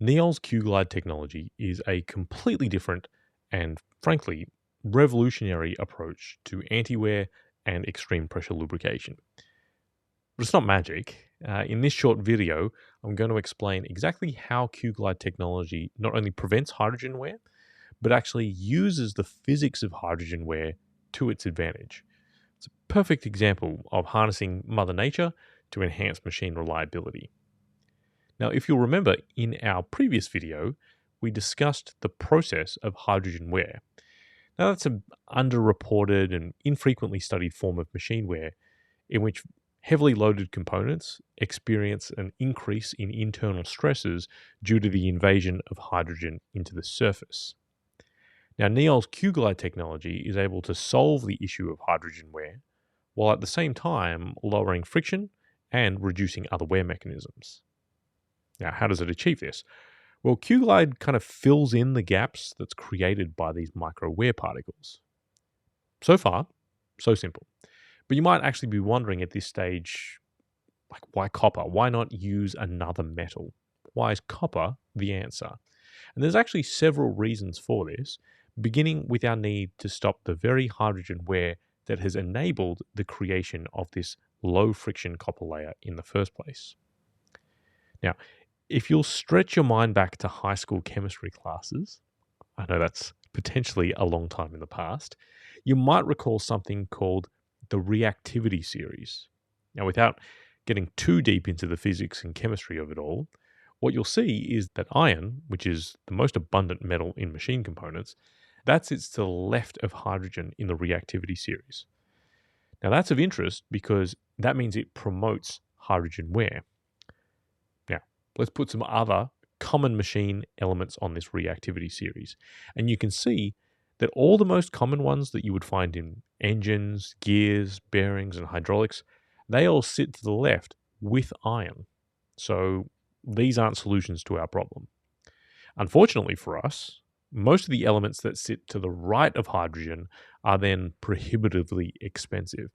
Neol's CuGlide technology is a completely different and, frankly, revolutionary approach to anti-wear and extreme pressure lubrication. But it's not magic. In this short video, I'm going to explain exactly how CuGlide technology not only prevents hydrogen wear, but actually uses the physics of hydrogen wear to its advantage. It's a perfect example of harnessing Mother Nature to enhance machine reliability. Now, if you'll remember, in our previous video, we discussed the process of hydrogen wear. Now, that's an underreported and infrequently studied form of machine wear in which heavily loaded components experience an increase in internal stresses due to the invasion of hydrogen into the surface. Now, Neol's CuGlide technology is able to solve the issue of hydrogen wear, while at the same time lowering friction and reducing other wear mechanisms. Now, how does it achieve this? Well, CuGlide kind of fills in the gaps that's created by these micro wear particles. So far, so simple. But you might actually be wondering at this stage, like, why copper? Why not use another metal? Why is copper the answer? And there's actually several reasons for this, beginning with our need to stop the very hydrogen wear that has enabled the creation of this low friction copper layer in the first place. Now, if you'll stretch your mind back to high school chemistry classes, I know that's potentially a long time in the past, you might recall something called the reactivity series. Now, without getting too deep into the physics and chemistry of it all, what you'll see is that iron, which is the most abundant metal in machine components, that sits to the left of hydrogen in the reactivity series. Now, that's of interest because that means it promotes hydrogen wear. Now, let's put some other common machine elements on this reactivity series. And you can see that all the most common ones that you would find in engines, gears, bearings, and hydraulics, they all sit to the left with iron. So these aren't solutions to our problem. Unfortunately for us, most of the elements that sit to the right of hydrogen are then prohibitively expensive.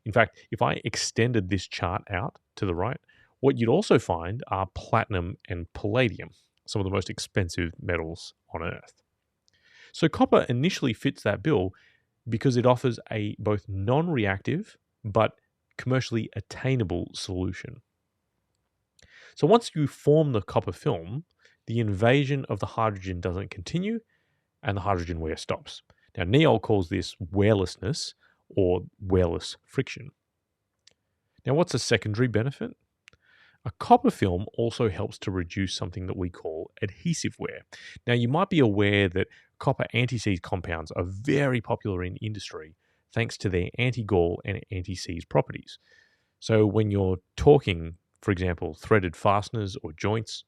In fact, if I extended this chart out to the right, what you'd also find are platinum and palladium, some of the most expensive metals on Earth. So copper initially fits that bill because it offers a both non-reactive but commercially attainable solution. So once you form the copper film, the invasion of the hydrogen doesn't continue and the hydrogen wear stops. Now, Neol calls this wearlessness or wearless friction. Now, what's a secondary benefit? A copper film also helps to reduce something that we call adhesive wear. Now, you might be aware that copper anti-seize compounds are very popular in industry thanks to their anti-gall and anti-seize properties. So when you're talking, for example, threaded fasteners or joints,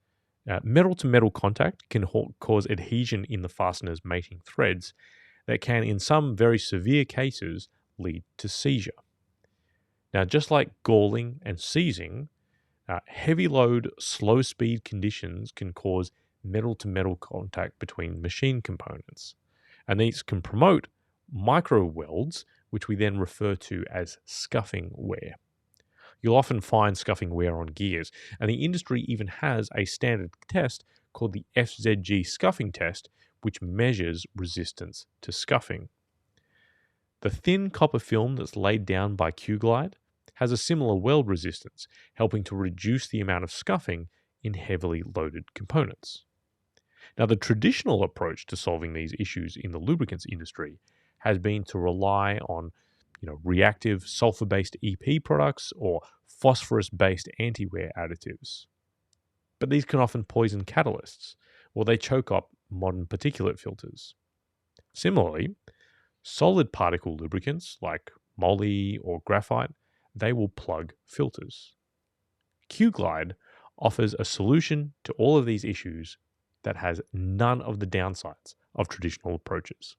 metal-to-metal contact can cause adhesion in the fastener's mating threads that can, in some very severe cases, lead to seizure. Now, just like galling and seizing, heavy load, slow speed conditions can cause metal-to-metal contact between machine components. And these can promote micro welds, which we then refer to as scuffing wear. You'll often find scuffing wear on gears, and the industry even has a standard test called the FZG scuffing test, which measures resistance to scuffing. The thin copper film that's laid down by CuGlide has a similar weld resistance, helping to reduce the amount of scuffing in heavily loaded components. Now, the traditional approach to solving these issues in the lubricants industry has been to rely on reactive sulfur-based EP products or phosphorus-based anti-wear additives. But these can often poison catalysts, or they choke up modern particulate filters. Similarly, solid particle lubricants like moly or graphite, they will plug filters. CuGlide offers a solution to all of these issues that has none of the downsides of traditional approaches.